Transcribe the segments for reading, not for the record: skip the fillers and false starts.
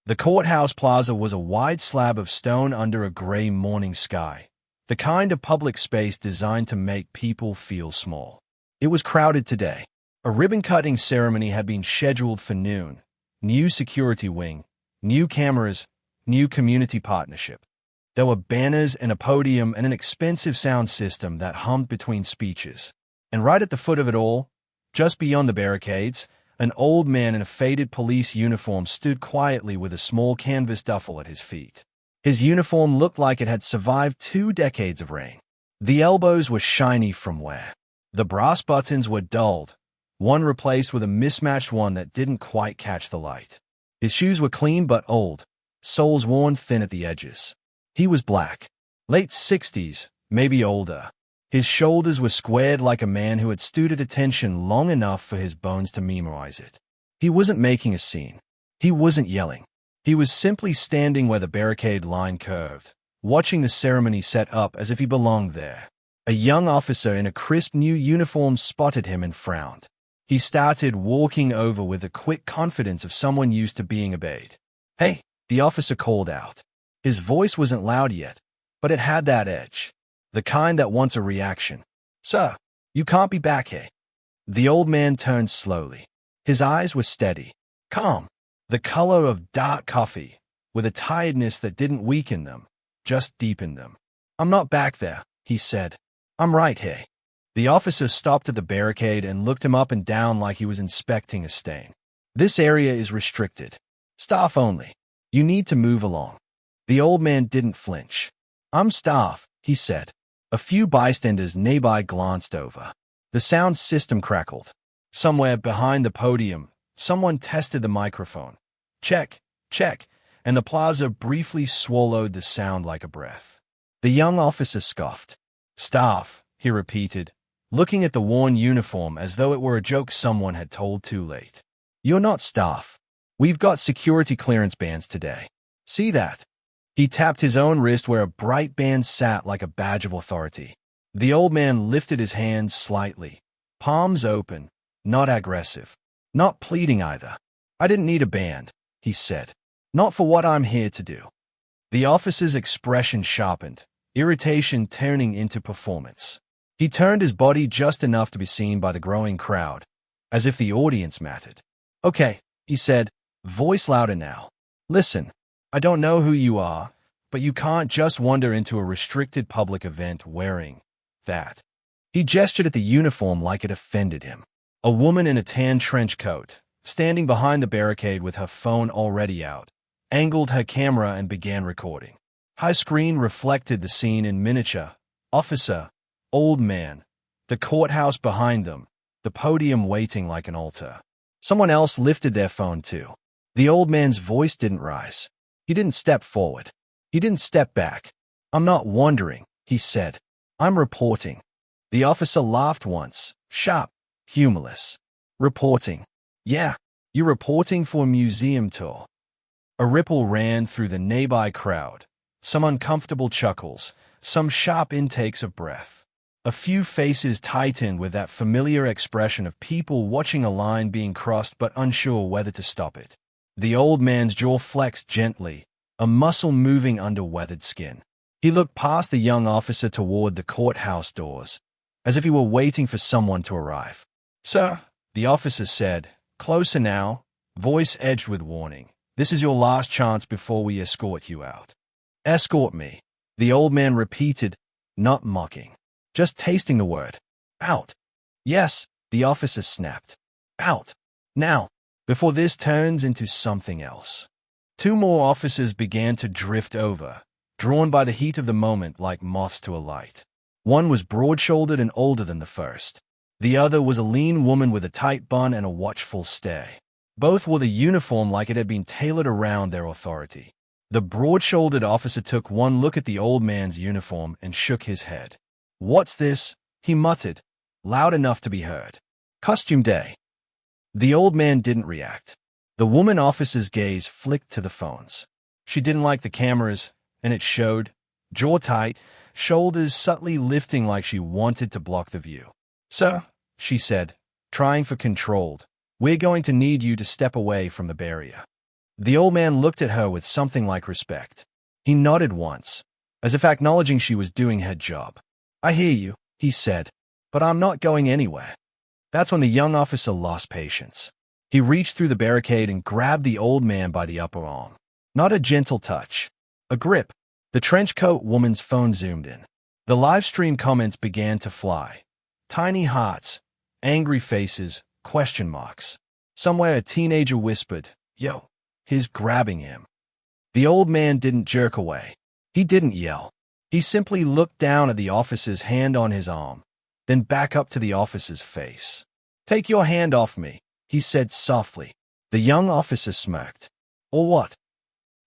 The courthouse plaza was a wide slab of stone under a gray morning sky, the kind of public space designed to make people feel small. It was crowded today. A ribbon-cutting ceremony had been scheduled for noon. New security wing, new cameras, new community partnership. There were banners and a podium and an expensive sound system that hummed between speeches. And right at the foot of it all, just beyond the barricades, an old man in a faded police uniform stood quietly with a small canvas duffel at his feet. His uniform looked like it had survived 2 decades of rain. The elbows were shiny from wear. The brass buttons were dulled, one replaced with a mismatched one that didn't quite catch the light. His shoes were clean but old, soles worn thin at the edges. He was black, late 60s, maybe older. His shoulders were squared like a man who had stood at attention long enough for his bones to memorize it. He wasn't making a scene. He wasn't yelling. He was simply standing where the barricade line curved, watching the ceremony set up as if he belonged there. A young officer in a crisp new uniform spotted him and frowned. He started walking over with the quick confidence of someone used to being obeyed. "Hey," the officer called out. His voice wasn't loud yet, but it had that edge, the kind that wants a reaction. "Sir, you can't be back here." The old man turned slowly. His eyes were steady, calm, the color of dark coffee, with a tiredness that didn't weaken them, just deepened them. "I'm not back there," he said. "I'm right here." The officer stopped at the barricade and looked him up and down like he was inspecting a stain. "This area is restricted. Staff only. You need to move along." The old man didn't flinch. "I'm staff," he said. A few bystanders nearby glanced over. The sound system crackled. Somewhere behind the podium, someone tested the microphone. Check, check, and the plaza briefly swallowed the sound like a breath. The young officer scoffed. "Staff," he repeated, looking at the worn uniform as though it were a joke someone had told too late. "You're not staff. We've got security clearance bands today. See that?" He tapped his own wrist where a bright band sat like a badge of authority. The old man lifted his hands slightly, palms open, not aggressive, not pleading either. "I didn't need a band," he said. "Not for what I'm here to do." The officer's expression sharpened, irritation turning into performance. He turned his body just enough to be seen by the growing crowd, as if the audience mattered. "Okay," he said, voice louder now. "Listen, I don't know who you are, but you can't just wander into a restricted public event wearing that." He gestured at the uniform like it offended him. A woman in a tan trench coat, standing behind the barricade with her phone already out, angled her camera and began recording. Her screen reflected the scene in miniature. Officer, old man, the courthouse behind them, the podium waiting like an altar. Someone else lifted their phone too. The old man's voice didn't rise. He didn't step forward. He didn't step back. "I'm not wondering," he said. "I'm reporting." The officer laughed once, sharp, humorless. "Reporting? Yeah, you're reporting for a museum tour." A ripple ran through the nearby crowd, some uncomfortable chuckles, some sharp intakes of breath. A few faces tightened with that familiar expression of people watching a line being crossed but unsure whether to stop it. The old man's jaw flexed gently, a muscle moving under weathered skin. He looked past the young officer toward the courthouse doors, as if he were waiting for someone to arrive. "Sir," the officer said, closer now, voice edged with warning. "This is your last chance before we escort you out." "Escort me," the old man repeated, not mocking, just tasting the word. "Out." "Yes," the officer snapped. "Out. Now, before this turns into something else." 2 more officers began to drift over, drawn by the heat of the moment like moths to a light. One was broad-shouldered and older than the first. The other was a lean woman with a tight bun and a watchful stare. Both wore the uniform like it had been tailored around their authority. The broad-shouldered officer took one look at the old man's uniform and shook his head. "What's this?" he muttered, loud enough to be heard. "Costume day." The old man didn't react. The woman officer's gaze flicked to the phones. She didn't like the cameras, and it showed, jaw tight, shoulders subtly lifting like she wanted to block the view. "Sir," she said, trying for control, "we're going to need you to step away from the barrier." The old man looked at her with something like respect. He nodded once, as if acknowledging she was doing her job. "I hear you," he said, "but I'm not going anywhere." That's when the young officer lost patience. He reached through the barricade and grabbed the old man by the upper arm. Not a gentle touch, a grip. The trenchcoat woman's phone zoomed in. The live stream comments began to fly. Tiny hearts, angry faces, question marks. Somewhere a teenager whispered, "Yo, he's grabbing him." The old man didn't jerk away. He didn't yell. He simply looked down at the officer's hand on his arm, then back up to the officer's face. "Take your hand off me," he said softly. The young officer smirked. "Or what?"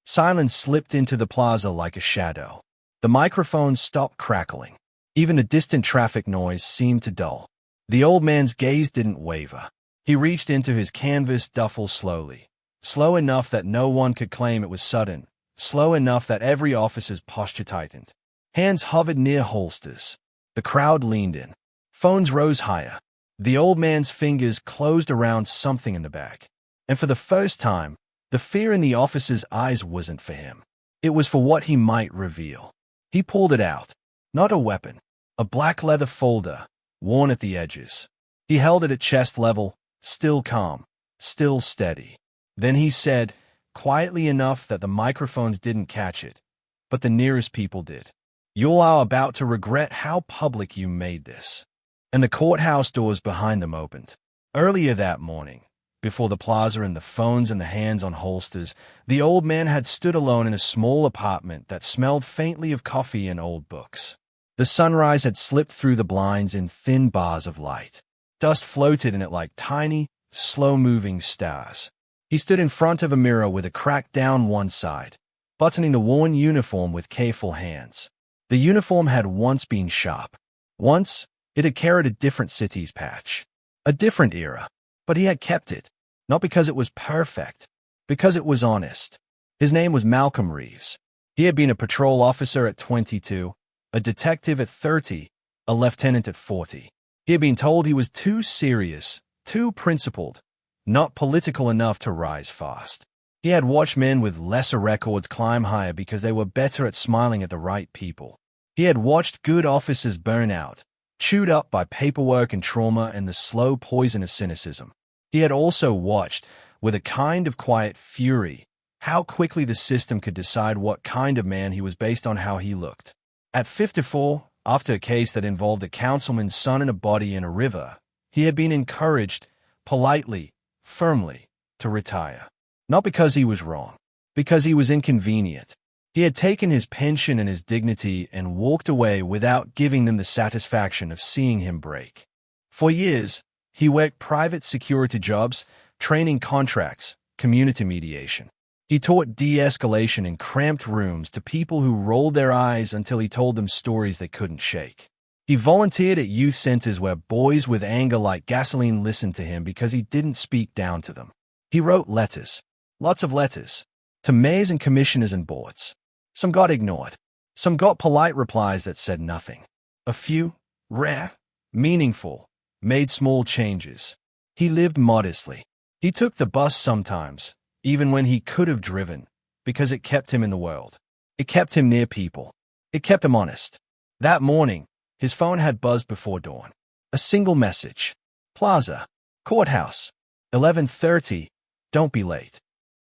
Silence slipped into the plaza like a shadow. The microphones stopped crackling. Even the distant traffic noise seemed to dull. The old man's gaze didn't waver. He reached into his canvas duffel slowly. Slow enough that no one could claim it was sudden. Slow enough that every officer's posture tightened. Hands hovered near holsters. The crowd leaned in. Phones rose higher. The old man's fingers closed around something in the bag. And for the first time, the fear in the officer's eyes wasn't for him. It was for what he might reveal. He pulled it out. Not a weapon. A black leather folder, worn at the edges. He held it at chest level, still calm, still steady. Then he said, quietly enough that the microphones didn't catch it, but the nearest people did, "You are about to regret how public you made this." And the courthouse doors behind them opened. Earlier that morning, before the plaza and the phones and the hands on holsters, the old man had stood alone in a small apartment that smelled faintly of coffee and old books. The sunrise had slipped through the blinds in thin bars of light. Dust floated in it like tiny, slow-moving stars. He stood in front of a mirror with a crack down one side, buttoning the worn uniform with careful hands. The uniform had once been sharp. Once, it had carried a different city's patch. A different era. But he had kept it, not because it was perfect, because it was honest. His name was Malcolm Reeves. He had been a patrol officer at 22, a detective at 30, a lieutenant at 40. He had been told he was too serious, too principled, not political enough to rise fast. He had watched men with lesser records climb higher because they were better at smiling at the right people. He had watched good officers burn out, chewed up by paperwork and trauma and the slow poison of cynicism. He had also watched, with a kind of quiet fury, how quickly the system could decide what kind of man he was based on how he looked. At 54, after a case that involved a councilman's son and a body in a river, he had been encouraged, politely, firmly, to retire. Not because he was wrong, because he was inconvenient. He had taken his pension and his dignity and walked away without giving them the satisfaction of seeing him break. For years, he worked private security jobs, training contracts, community mediation. He taught de-escalation in cramped rooms to people who rolled their eyes until he told them stories they couldn't shake. He volunteered at youth centers where boys with anger like gasoline listened to him because he didn't speak down to them. He wrote letters, lots of letters, to mayors and commissioners and boards. Some got ignored. Some got polite replies that said nothing. A few, rare, meaningful, made small changes. He lived modestly. He took the bus sometimes, even when he could have driven, because it kept him in the world. It kept him near people. It kept him honest. That morning, his phone had buzzed before dawn. A single message. Plaza. Courthouse. 11:30. Don't be late.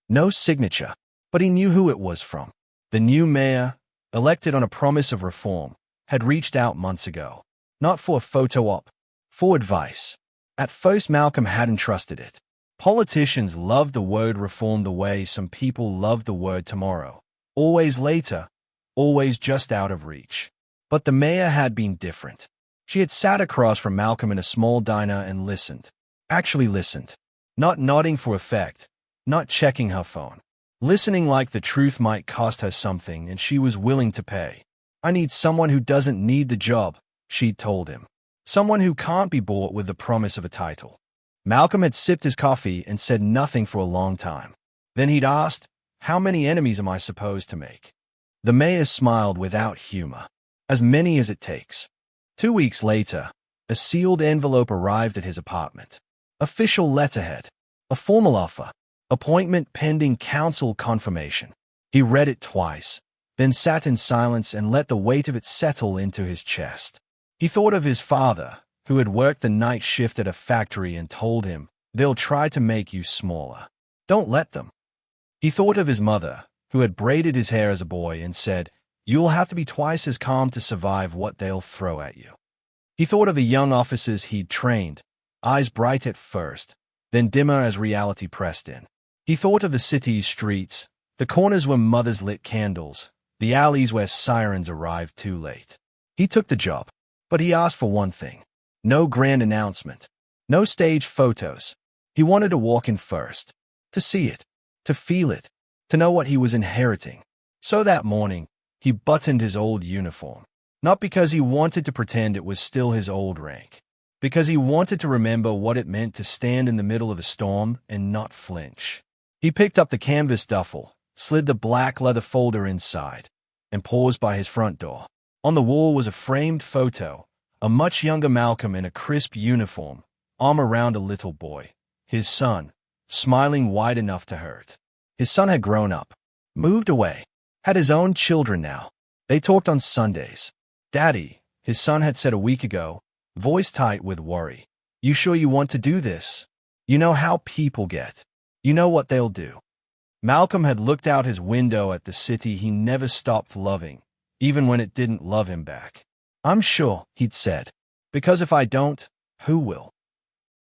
No signature, but he knew who it was from. The new mayor, elected on a promise of reform, had reached out months ago. Not for a photo op, for advice. At first, Malcolm hadn't trusted it. Politicians love the word reform the way some people love the word tomorrow. Always later, always just out of reach. But the mayor had been different. She had sat across from Malcolm in a small diner and listened. Actually listened. Not nodding for effect, not checking her phone. Listening like the truth might cost her something and she was willing to pay. "I need someone who doesn't need the job," she'd told him. Someone who can't be bought with the promise of a title. Malcolm had sipped his coffee and said nothing for a long time. Then he'd asked, "How many enemies am I supposed to make?" The mayor smiled without humor. "As many as it takes." 2 weeks later, a sealed envelope arrived at his apartment. Official letterhead. A formal offer. Appointment pending council confirmation. He read it twice, then sat in silence and let the weight of it settle into his chest. He thought of his father, who had worked the night shift at a factory and told him, "They'll try to make you smaller. Don't let them." He thought of his mother, who had braided his hair as a boy and said, "You'll have to be twice as calm to survive what they'll throw at you." He thought of the young officers he'd trained, eyes bright at first, then dimmer as reality pressed in. He thought of the city's streets, the corners where mothers lit candles, the alleys where sirens arrived too late. He took the job, but he asked for one thing. No grand announcement, no stage photos. He wanted to walk in first, to see it, to feel it, to know what he was inheriting. So that morning, he buttoned his old uniform, not because he wanted to pretend it was still his old rank, because he wanted to remember what it meant to stand in the middle of a storm and not flinch. He picked up the canvas duffel, slid the black leather folder inside, and paused by his front door. On the wall was a framed photo, a much younger Malcolm in a crisp uniform, arm around a little boy, his son, smiling wide enough to hurt. His son had grown up, moved away, had his own children now. They talked on Sundays. "Daddy," his son had said a week ago, voice tight with worry, "You sure you want to do this? You know how people get. You know what they'll do." Malcolm had looked out his window at the city he never stopped loving, even when it didn't love him back. "I'm sure," he'd said, "because if I don't, who will?"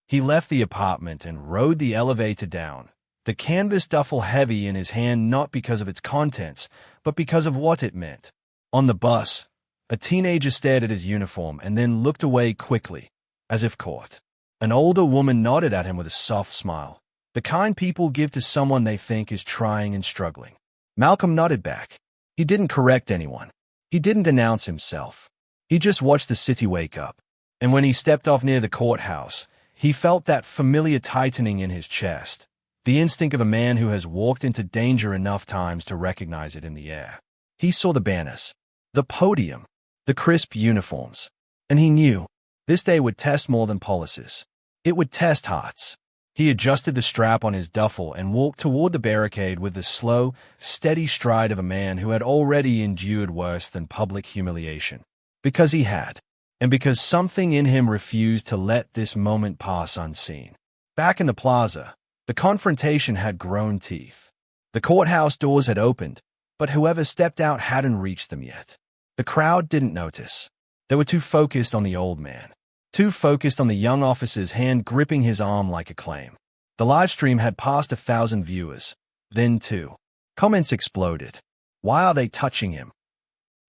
He left the apartment and rode the elevator down, the canvas duffel heavy in his hand not because of its contents, but because of what it meant. On the bus, a teenager stared at his uniform and then looked away quickly, as if caught. An older woman nodded at him with a soft smile, the kind people give to someone they think is trying and struggling. Malcolm nodded back. He didn't correct anyone. He didn't announce himself. He just watched the city wake up. And when he stepped off near the courthouse, he felt that familiar tightening in his chest, the instinct of a man who has walked into danger enough times to recognize it in the air. He saw the banners, the podium, the crisp uniforms, and he knew this day would test more than policies. It would test hearts. He adjusted the strap on his duffel and walked toward the barricade with the slow, steady stride of a man who had already endured worse than public humiliation. Because he had, and because something in him refused to let this moment pass unseen. Back in the plaza, the confrontation had grown teeth. The courthouse doors had opened, but whoever stepped out hadn't reached them yet. The crowd didn't notice. They were too focused on the old man, too focused on the young officer's hand gripping his arm like a claim. The live stream had passed 1,000 viewers, then 2. Comments exploded. "Why are they touching him?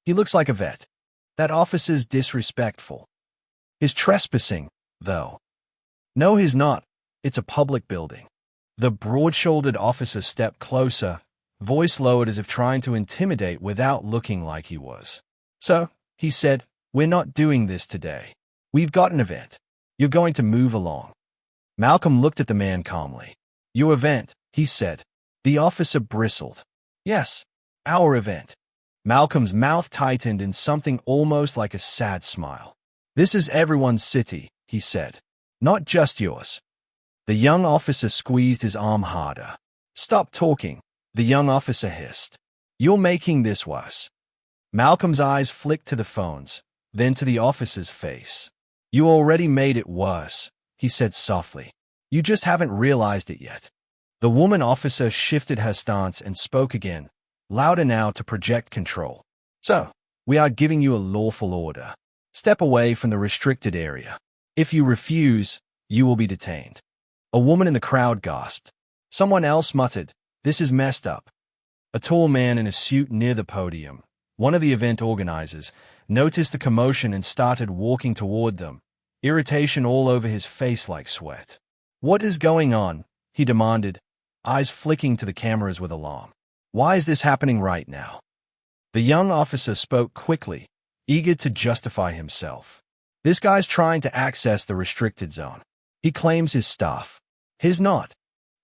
He looks like a vet. That officer's disrespectful. He's trespassing, though." "No, he's not. It's a public building." The broad-shouldered officer stepped closer, voice lowered as if trying to intimidate without looking like he was. "So," he said, "we're not doing this today. We've got an event. You're going to move along." Malcolm looked at the man calmly. "Your event," he said. The officer bristled. "Yes, our event." Malcolm's mouth tightened in something almost like a sad smile. "This is everyone's city," he said. "Not just yours." The young officer squeezed his arm harder. "Stop talking," the young officer hissed. "You're making this worse." Malcolm's eyes flicked to the phones, then to the officer's face. "You already made it worse," he said softly. "You just haven't realized it yet." The woman officer shifted her stance and spoke again, louder now to project control. "So, we are giving you a lawful order. Step away from the restricted area. If you refuse, you will be detained." A woman in the crowd gasped. Someone else muttered, "This is messed up." A tall man in a suit near the podium, one of the event organizers, noticed the commotion and started walking toward them, irritation all over his face like sweat. "What is going on?" he demanded, eyes flicking to the cameras with alarm. "Why is this happening right now?" The young officer spoke quickly, eager to justify himself. "This guy's trying to access the restricted zone. He claims his staff. His not."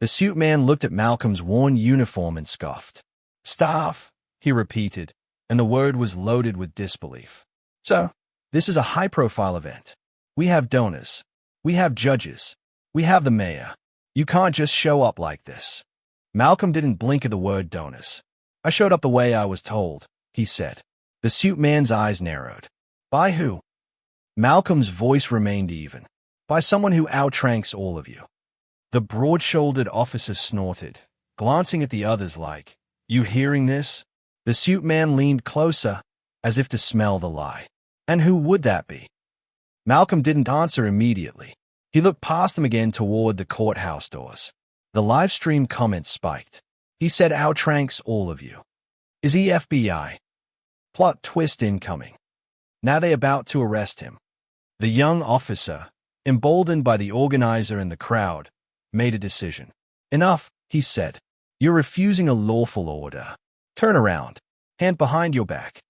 The suit man looked at Malcolm's worn uniform and scoffed. "Staff," he repeated, and the word was loaded with disbelief. "So, this is a high-profile event. We have donors. We have judges. We have the mayor. You can't just show up like this." Malcolm didn't blink at the word donors. I showed up the way I was told, he said. The suit man's eyes narrowed. By who? Malcolm's voice remained even. By someone who outranks all of you. The broad-shouldered officer snorted, glancing at the others like, You hearing this? The suit man leaned closer, as if to smell the lie. And who would that be? Malcolm didn't answer immediately. He looked past them again toward the courthouse doors. The live stream comments spiked. He said outranks all of you. Is he FBI? Plot twist incoming. Now they about to arrest him. The young officer, emboldened by the organizer and the crowd, made a decision. Enough, he said. You're refusing a lawful order. Turn around. Hand behind your back.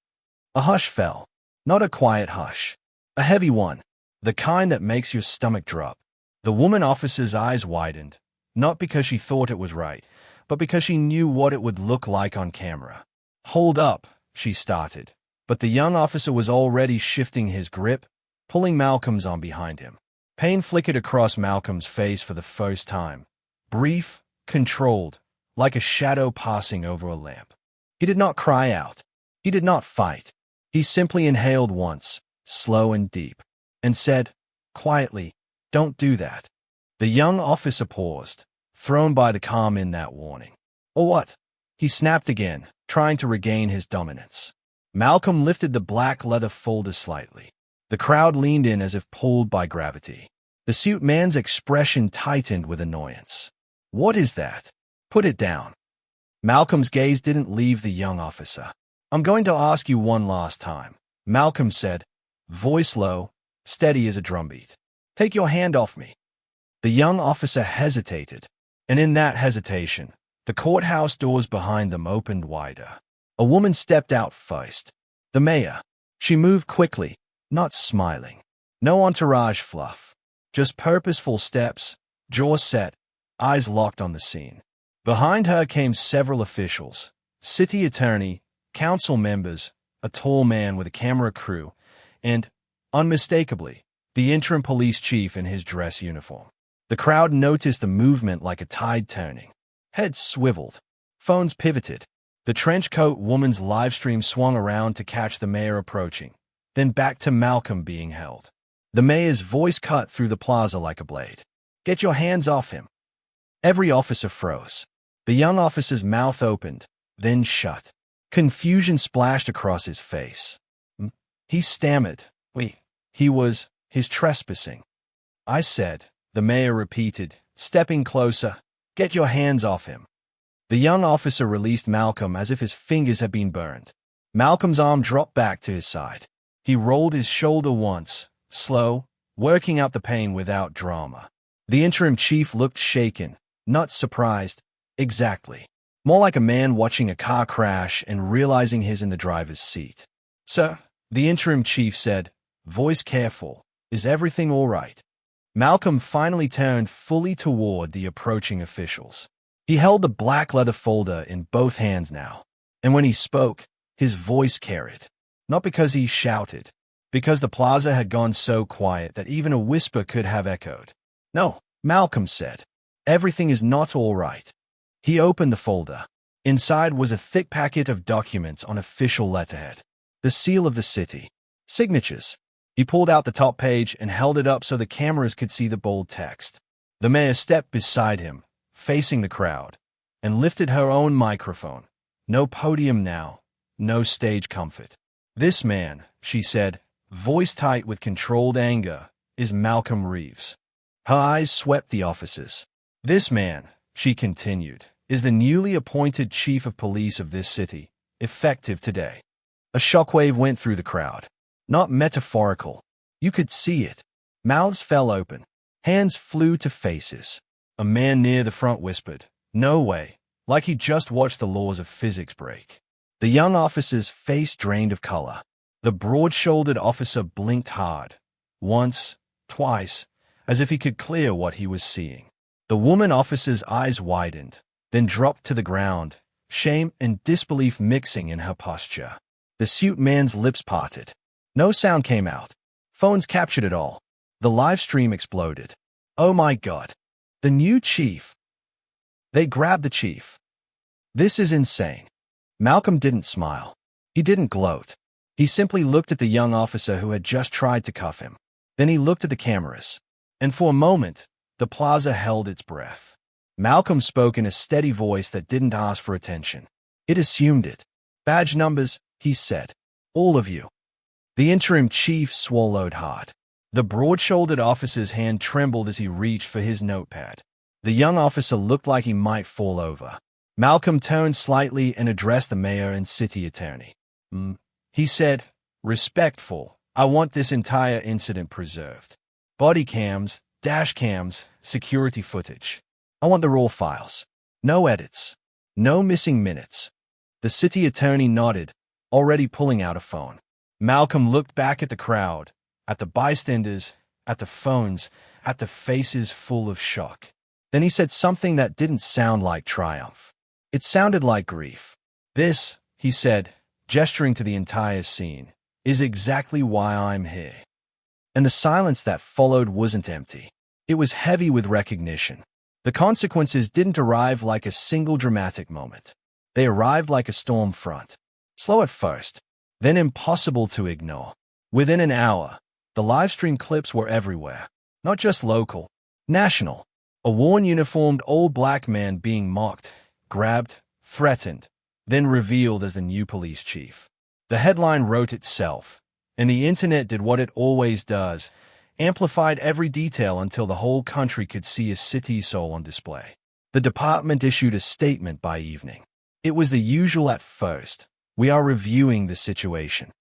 A hush fell. Not a quiet hush. A heavy one. The kind that makes your stomach drop. The woman officer's eyes widened, not because she thought it was right, but because she knew what it would look like on camera. Hold up, she started. But the young officer was already shifting his grip, pulling Malcolm's arm behind him. Pain flickered across Malcolm's face for the first time. Brief, controlled, like a shadow passing over a lamp. He did not cry out. He did not fight. He simply inhaled once, slow and deep, and said, quietly, Don't do that. The young officer paused, thrown by the calm in that warning. Or what? He snapped again, trying to regain his dominance. Malcolm lifted the black leather folder slightly. The crowd leaned in as if pulled by gravity. The suit man's expression tightened with annoyance. What is that? Put it down. Malcolm's gaze didn't leave the young officer. I'm going to ask you one last time, Malcolm said, voice low, steady as a drumbeat. Take your hand off me. The young officer hesitated, and in that hesitation, the courthouse doors behind them opened wider. A woman stepped out first. The mayor. She moved quickly, not smiling. No entourage fluff. Just purposeful steps, jaws set, eyes locked on the scene. Behind her came several officials, city attorney, council members, a tall man with a camera crew, and, unmistakably, the interim police chief in his dress uniform. The crowd noticed the movement like a tide turning. Heads swiveled. Phones pivoted. The trenchcoat woman's livestream swung around to catch the mayor approaching, then back to Malcolm being held. The mayor's voice cut through the plaza like a blade. Get your hands off him. Every officer froze. The young officer's mouth opened, then shut. Confusion splashed across his face. He stammered. His trespassing. I said, the mayor repeated, stepping closer, get your hands off him. The young officer released Malcolm as if his fingers had been burned. Malcolm's arm dropped back to his side. He rolled his shoulder once, slow, working out the pain without drama. The interim chief looked shaken, not surprised, exactly. More like a man watching a car crash and realizing he's in the driver's seat. Sir, the interim chief said, voice careful, is everything all right? Malcolm finally turned fully toward the approaching officials. He held the black leather folder in both hands now, and when he spoke, his voice carried. Not because he shouted, because the plaza had gone so quiet that even a whisper could have echoed. No, Malcolm said, everything is not all right. He opened the folder. Inside was a thick packet of documents on official letterhead. The seal of the city. Signatures. He pulled out the top page and held it up so the cameras could see the bold text. The mayor stepped beside him, facing the crowd, and lifted her own microphone. No podium now, no stage comfort. This man, she said, voice tight with controlled anger, is Malcolm Reeves. Her eyes swept the officers. This man, she continued, is the newly appointed chief of police of this city, effective today. A shockwave went through the crowd. Not metaphorical. You could see it. Mouths fell open. Hands flew to faces. A man near the front whispered, no way, like he just watched the laws of physics break. The young officer's face drained of color. The broad-shouldered officer blinked hard. Once, twice, as if he could clear what he was seeing. The woman officer's eyes widened, then dropped to the ground, shame and disbelief mixing in her posture. The suit man's lips parted. No sound came out. Phones captured it all. The live stream exploded. Oh my God. The new chief. They grabbed the chief. This is insane. Malcolm didn't smile. He didn't gloat. He simply looked at the young officer who had just tried to cuff him. Then he looked at the cameras. And for a moment, the plaza held its breath. Malcolm spoke in a steady voice that didn't ask for attention. It assumed it. Badge numbers, he said. All of you. The interim chief swallowed hard. The broad-shouldered officer's hand trembled as he reached for his notepad. The young officer looked like he might fall over. Malcolm turned slightly and addressed the mayor and city attorney. He said, respectful, I want this entire incident preserved. Body cams, dash cams, security footage. I want the raw files. No edits. No missing minutes. The city attorney nodded, already pulling out a phone. Malcolm looked back at the crowd, at the bystanders, at the phones, at the faces full of shock. Then he said something that didn't sound like triumph. It sounded like grief. This, he said, gesturing to the entire scene, is exactly why I'm here. And the silence that followed wasn't empty. It was heavy with recognition. The consequences didn't arrive like a single dramatic moment. They arrived like a storm front. Slow at first, then impossible to ignore. Within an hour, the livestream clips were everywhere. Not just local, national. A worn-uniformed old black man being mocked, grabbed, threatened, then revealed as the new police chief. The headline wrote itself, and the internet did what it always does, amplified every detail until the whole country could see a city soul on display. The department issued a statement by evening. It was the usual at first. We are reviewing the situation.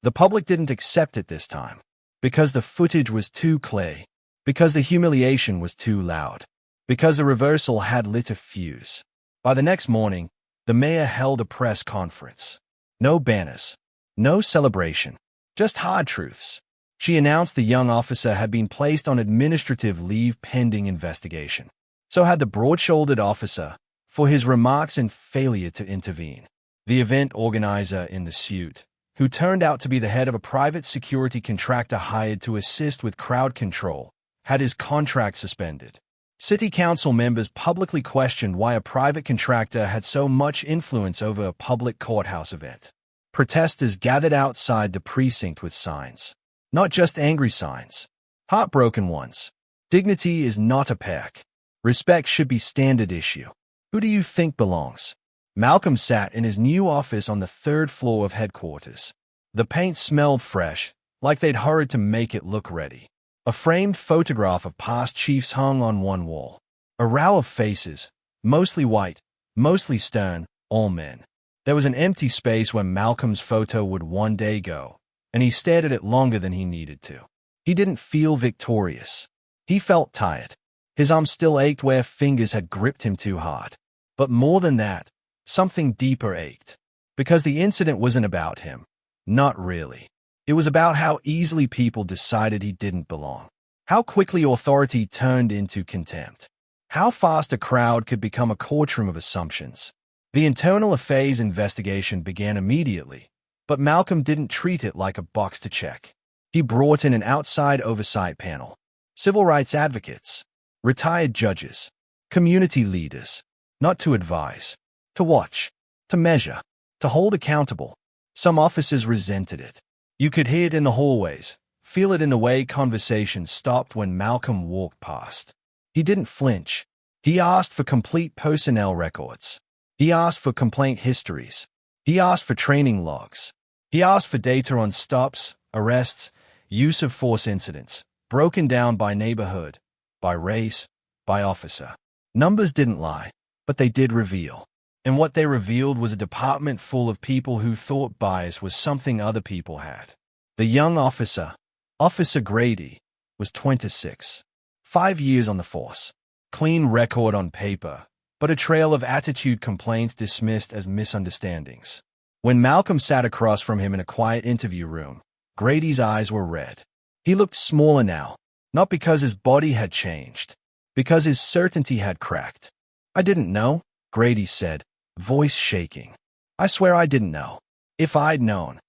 The public didn't accept it this time, because the footage was too clear, because the humiliation was too loud, because the reversal had lit a fuse. By the next morning, the mayor held a press conference. No banners, no celebration, just hard truths. She announced the young officer had been placed on administrative leave pending investigation. So had the broad-shouldered officer, for his remarks and failure to intervene. The event organizer in the suit, who turned out to be the head of a private security contractor hired to assist with crowd control, had his contract suspended. City council members publicly questioned why a private contractor had so much influence over a public courthouse event. Protesters gathered outside the precinct with signs. Not just angry signs. Heartbroken ones. Dignity is not a perk. Respect should be standard issue. Who do you think belongs? Malcolm sat in his new office on the third floor of headquarters. The paint smelled fresh, like they'd hurried to make it look ready. A framed photograph of past chiefs hung on one wall. A row of faces, mostly white, mostly stern, all men. There was an empty space where Malcolm's photo would one day go, and he stared at it longer than he needed to. He didn't feel victorious. He felt tired. His arms still ached where fingers had gripped him too hard. But more than that, something deeper ached. Because the incident wasn't about him. Not really. It was about how easily people decided he didn't belong. How quickly authority turned into contempt. How fast a crowd could become a courtroom of assumptions. The internal affairs investigation began immediately, but Malcolm didn't treat it like a box to check. He brought in an outside oversight panel. Civil rights advocates. Retired judges. Community leaders. Not to advise. To watch. To measure. To hold accountable. Some officers resented it. You could hear it in the hallways, feel it in the way conversations stopped when Malcolm walked past. He didn't flinch. He asked for complete personnel records. He asked for complaint histories. He asked for training logs. He asked for data on stops, arrests, use of force incidents, broken down by neighborhood, by race, by officer. Numbers didn't lie, but they did reveal. And what they revealed was a department full of people who thought bias was something other people had. The young officer, Officer Grady, was 26. 5 years on the force. Clean record on paper, but a trail of attitude complaints dismissed as misunderstandings. When Malcolm sat across from him in a quiet interview room, Grady's eyes were red. He looked smaller now, not because his body had changed, because his certainty had cracked. I didn't know, Grady said, voice shaking. I swear I didn't know. If I'd known.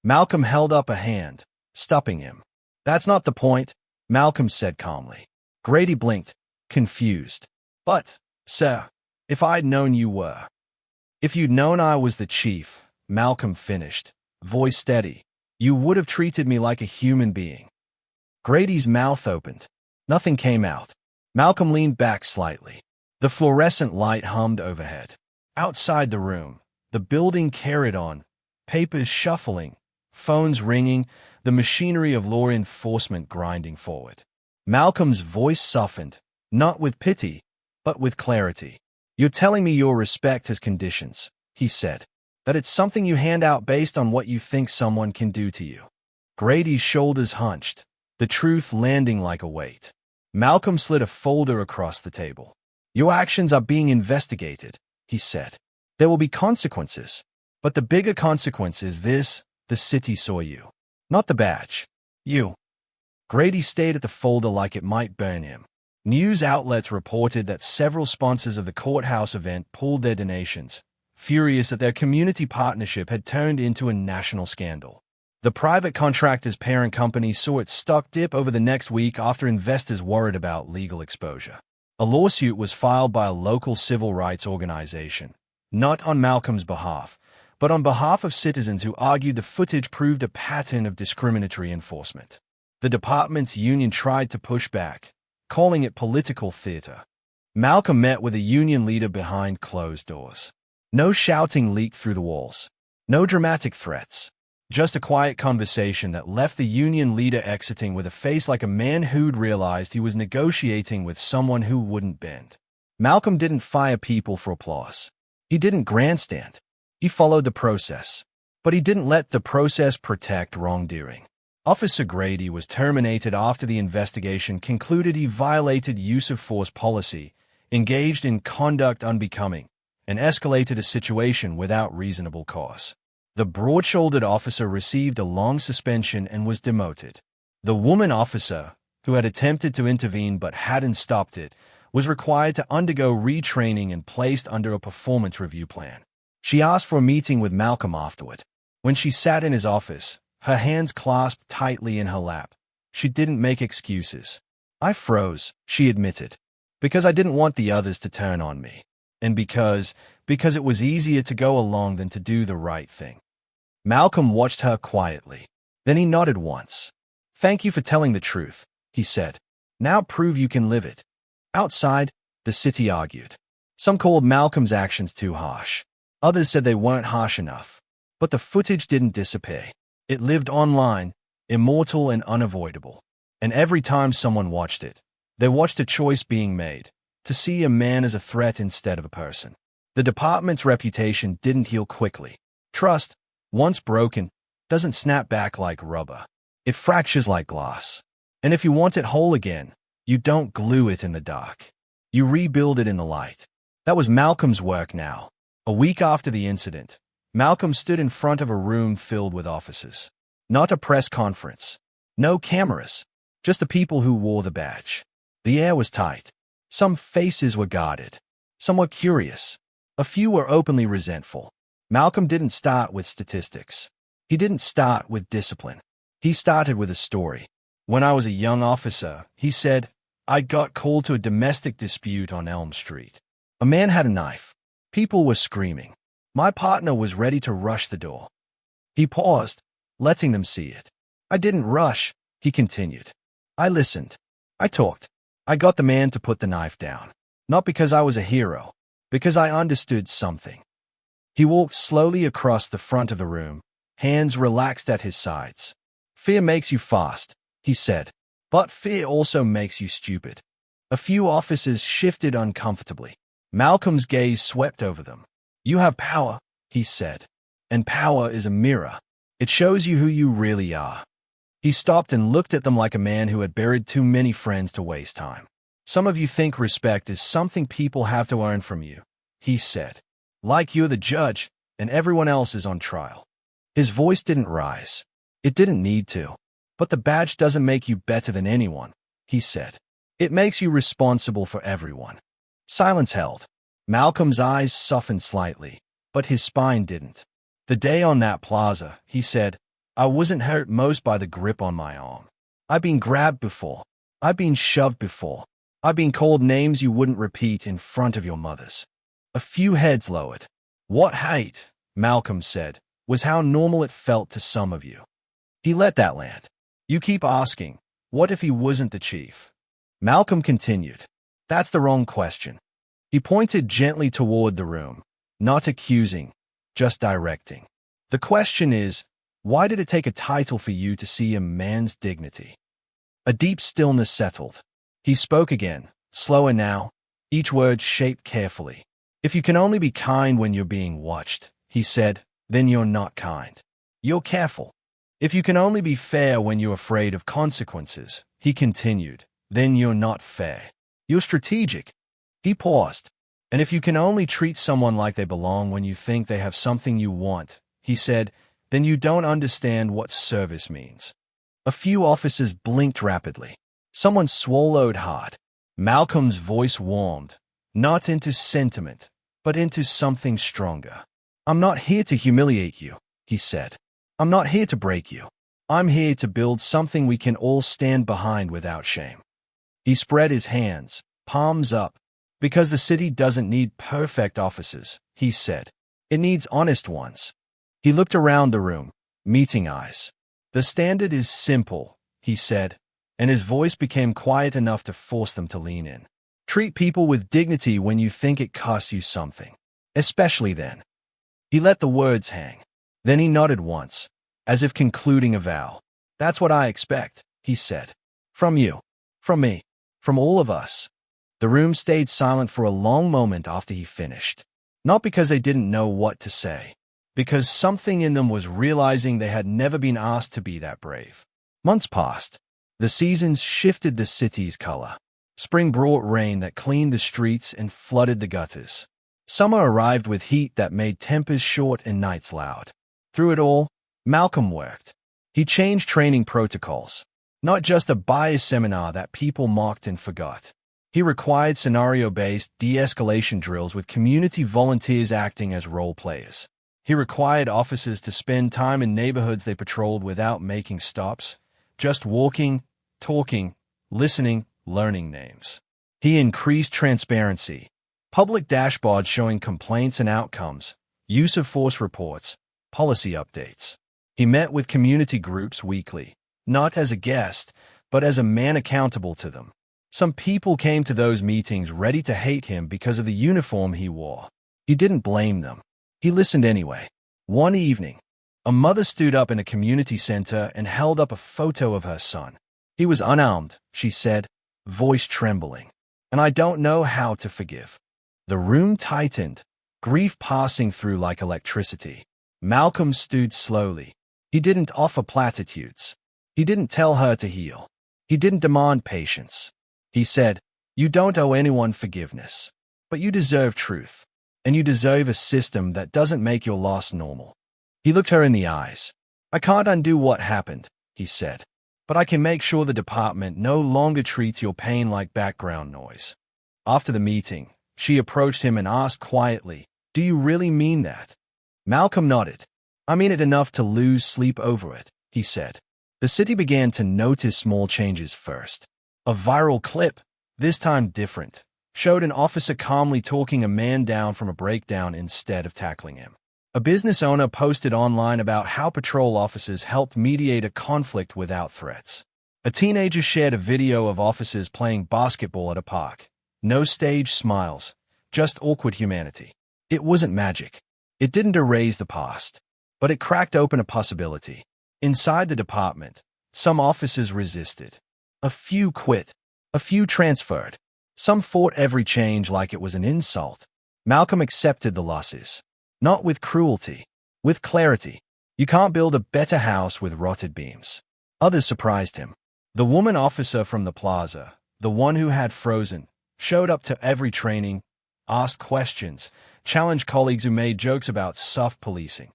Malcolm held up a hand, stopping him. That's not the point, Malcolm said calmly. Grady blinked, confused. But, sir, If I'd known you were. If you'd known I was the chief, Malcolm finished, voice steady, you would have treated me like a human being. Grady's mouth opened. Nothing came out. Malcolm leaned back slightly. The fluorescent light hummed overhead. Outside the room, the building carried on, papers shuffling, phones ringing, the machinery of law enforcement grinding forward. Malcolm's voice softened, not with pity, but with clarity. You're telling me your respect has conditions, he said, that it's something you hand out based on what you think someone can do to you. Grady's shoulders hunched, the truth landing like a weight. Malcolm slid a folder across the table. Your actions are being investigated, he said. There will be consequences. But the bigger consequence is this: the city saw you. Not the badge. You. Grady stayed at the folder like it might burn him. News outlets reported that several sponsors of the courthouse event pulled their donations, furious that their community partnership had turned into a national scandal. The private contractor's parent company saw its stock dip over the next week after investors worried about legal exposure. A lawsuit was filed by a local civil rights organization, not on Malcolm's behalf, but on behalf of citizens who argued the footage proved a pattern of discriminatory enforcement. The department's union tried to push back, calling it political theater. Malcolm met with a union leader behind closed doors. No shouting leaked through the walls. No dramatic threats. Just a quiet conversation that left the union leader exiting with a face like a man who'd realized he was negotiating with someone who wouldn't bend. Malcolm didn't fire people for applause. He didn't grandstand. He followed the process. But he didn't let the process protect wrongdoing. Officer Grady was terminated after the investigation concluded he violated use of force policy, engaged in conduct unbecoming, and escalated a situation without reasonable cause. The broad-shouldered officer received a long suspension and was demoted. The woman officer, who had attempted to intervene but hadn't stopped it, was required to undergo retraining and placed under a performance review plan. She asked for a meeting with Malcolm afterward. When she sat in his office, her hands clasped tightly in her lap, she didn't make excuses. I froze, she admitted, because I didn't want the others to turn on me, and because it was easier to go along than to do the right thing. Malcolm watched her quietly. Then he nodded once. Thank you for telling the truth, he said. Now prove you can live it. Outside, the city argued. Some called Malcolm's actions too harsh. Others said they weren't harsh enough. But the footage didn't disappear. It lived online, immortal and unavoidable. And every time someone watched it, they watched a choice being made, to see a man as a threat instead of a person. The department's reputation didn't heal quickly. Trust, once broken, doesn't snap back like rubber. It fractures like glass. And if you want it whole again, you don't glue it in the dark. You rebuild it in the light. That was Malcolm's work now. A week after the incident, Malcolm stood in front of a room filled with officers. Not a press conference. No cameras. Just the people who wore the badge. The air was tight. Some faces were guarded. Some were curious. A few were openly resentful. Malcolm didn't start with statistics. He didn't start with discipline. He started with a story. When I was a young officer, he said, I got called to a domestic dispute on Elm Street. A man had a knife. People were screaming. My partner was ready to rush the door. He paused, letting them see it. I didn't rush, he continued. I listened. I talked. I got the man to put the knife down. Not because I was a hero, because I understood something. He walked slowly across the front of the room, hands relaxed at his sides. Fear makes you fast, he said, but fear also makes you stupid. A few officers shifted uncomfortably. Malcolm's gaze swept over them. You have power, he said, and power is a mirror. It shows you who you really are. He stopped and looked at them like a man who had buried too many friends to waste time. Some of you think respect is something people have to earn from you, he said. Like you're the judge, and everyone else is on trial. His voice didn't rise. It didn't need to. But the badge doesn't make you better than anyone, he said. It makes you responsible for everyone. Silence held. Malcolm's eyes softened slightly, but his spine didn't. The day on that plaza, he said, I wasn't hurt most by the grip on my arm. I've been grabbed before. I've been shoved before. I've been called names you wouldn't repeat in front of your mothers. A few heads lowered. What hate, Malcolm said, was how normal it felt to some of you. He let that land. You keep asking, what if he wasn't the chief? Malcolm continued. That's the wrong question. He pointed gently toward the room, not accusing, just directing. The question is, why did it take a title for you to see a man's dignity? A deep stillness settled. He spoke again, slower now, each word shaped carefully. If you can only be kind when you're being watched, he said, then you're not kind. You're careful. If you can only be fair when you're afraid of consequences, he continued, then you're not fair. You're strategic. He paused. And if you can only treat someone like they belong when you think they have something you want, he said, then you don't understand what service means. A few officers blinked rapidly. Someone swallowed hard. Malcolm's voice warmed, not into sentiment, but into something stronger. I'm not here to humiliate you, he said. I'm not here to break you. I'm here to build something we can all stand behind without shame. He spread his hands, palms up. Because the city doesn't need perfect officers, he said. It needs honest ones. He looked around the room, meeting eyes. The standard is simple, he said, and his voice became quiet enough to force them to lean in. Treat people with dignity when you think it costs you something, especially then. He let the words hang. Then he nodded once, as if concluding a vow. That's what I expect, he said. From you. From me. From all of us. The room stayed silent for a long moment after he finished. Not because they didn't know what to say, because something in them was realizing they had never been asked to be that brave. Months passed. The seasons shifted the city's color. Spring brought rain that cleaned the streets and flooded the gutters. Summer arrived with heat that made tempers short and nights loud. Through it all, Malcolm worked. He changed training protocols, not just a bias seminar that people mocked and forgot. He required scenario-based de-escalation drills with community volunteers acting as role players. He required officers to spend time in neighborhoods they patrolled without making stops, just walking, talking, listening, learning names. He increased transparency. Public dashboards showing complaints and outcomes, use of force reports, policy updates. He met with community groups weekly, not as a guest, but as a man accountable to them. Some people came to those meetings ready to hate him because of the uniform he wore. He didn't blame them. He listened anyway. One evening, a mother stood up in a community center and held up a photo of her son. He was unarmed, she said, voice trembling. And I don't know how to forgive. The room tightened, grief passing through like electricity. Malcolm stood slowly. He didn't offer platitudes. He didn't tell her to heal. He didn't demand patience. He said, you don't owe anyone forgiveness, but you deserve truth, and you deserve a system that doesn't make your loss normal. He looked her in the eyes. I can't undo what happened, he said, but I can make sure the department no longer treats your pain like background noise. After the meeting, she approached him and asked quietly, do you really mean that? Malcolm nodded. I mean it enough to lose sleep over it, he said. The city began to notice small changes first. A viral clip, this time different, showed an officer calmly talking a man down from a breakdown instead of tackling him. A business owner posted online about how patrol officers helped mediate a conflict without threats. A teenager shared a video of officers playing basketball at a park. No staged smiles, just awkward humanity. It wasn't magic. It didn't erase the past, but it cracked open a possibility. Inside the department, some officers resisted. A few quit. A few transferred. Some fought every change like it was an insult. Malcolm accepted the losses. Not with cruelty, with clarity. You can't build a better house with rotted beams. Others surprised him. The woman officer from the plaza, the one who had frozen, showed up to every training, asked questions, challenged colleagues who made jokes about soft policing.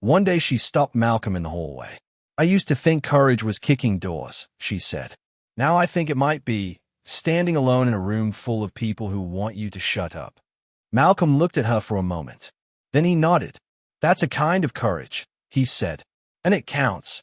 One day she stopped Malcolm in the hallway. I used to think courage was kicking doors, she said. Now I think it might be standing alone in a room full of people who want you to shut up. Malcolm looked at her for a moment. Then he nodded. That's a kind of courage, he said. And it counts.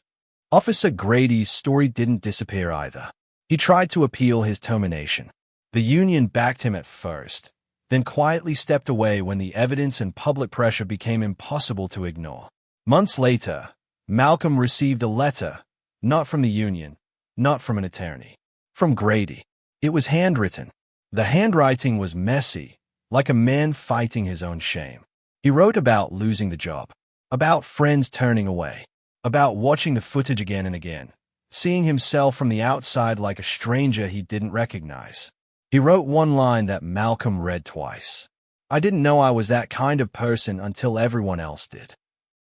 Officer Grady's story didn't disappear either. He tried to appeal his termination. The union backed him at first. then quietly stepped away when the evidence and public pressure became impossible to ignore. Months later, Malcolm received a letter, not from the Union, not from an attorney, from Grady. It was handwritten. The handwriting was messy, like a man fighting his own shame. He wrote about losing the job, about friends turning away, about watching the footage again and again, seeing himself from the outside like a stranger he didn't recognize. He wrote one line that Malcolm read twice. "I didn't know I was that kind of person until everyone else did."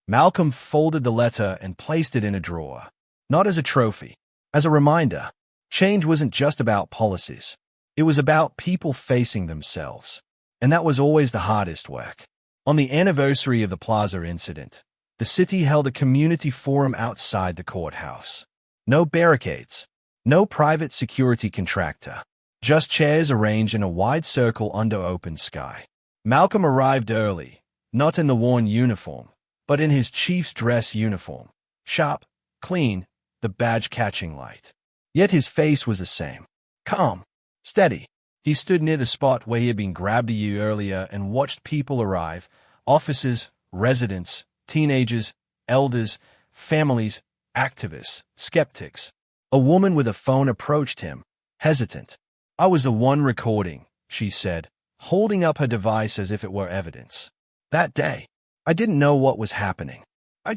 Malcolm folded the letter and placed it in a drawer, not as a trophy, as a reminder. Change wasn't just about policies. It was about people facing themselves. And that was always the hardest work. On the anniversary of the Plaza incident, the city held a community forum outside the courthouse. No barricades, no private security contractor, just chairs arranged in a wide circle under open sky. Malcolm arrived early, not in the worn uniform, but in his chief's dress uniform, sharp, clean, the badge catching light. Yet his face was the same, calm, steady. He stood near the spot where he had been grabbed a year earlier and watched people arrive, officers, residents, teenagers, elders, families, activists, skeptics. A woman with a phone approached him, hesitant. "I was the one recording," she said, holding up her device as if it were evidence. "That day, I didn't know what was happening. I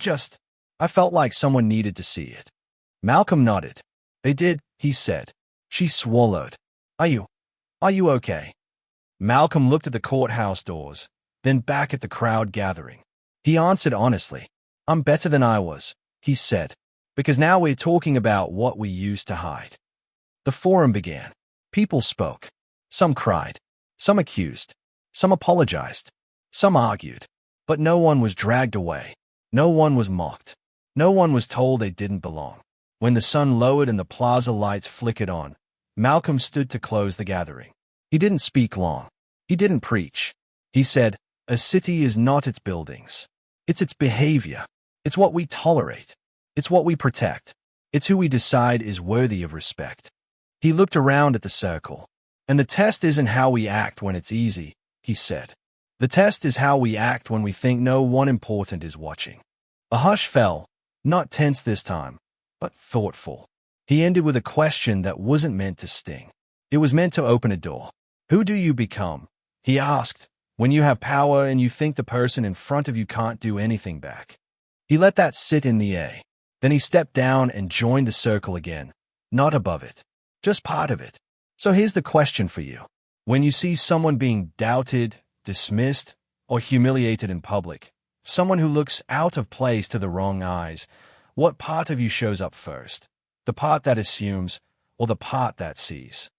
felt like someone needed to see it." Malcolm nodded. "They did," he said. She swallowed. Are you okay?" Malcolm looked at the courthouse doors, then back at the crowd gathering. He answered honestly. "I'm better than I was," he said, "because now we're talking about what we used to hide." The forum began. People spoke. Some cried. Some accused. Some apologized. Some argued. But no one was dragged away. No one was mocked. No one was told they didn't belong. When the sun lowered and the plaza lights flickered on, Malcolm stood to close the gathering. He didn't speak long. He didn't preach. He said, "A city is not its buildings. It's its behavior. It's what we tolerate. It's what we protect. It's who we decide is worthy of respect." He looked around at the circle. "And the test isn't how we act when it's easy," he said. "The test is how we act when we think no one important is watching." A hush fell, not tense this time, but thoughtful. He ended with a question that wasn't meant to sting. It was meant to open a door. "Who do you become?" he asked, "when you have power and you think the person in front of you can't do anything back?" He let that sit in the air. Then he stepped down and joined the circle again, not above it, just part of it. So here's the question for you. When you see someone being doubted, dismissed, or humiliated in public, someone who looks out of place to the wrong eyes, what part of you shows up first? The part that assumes, or the part that sees?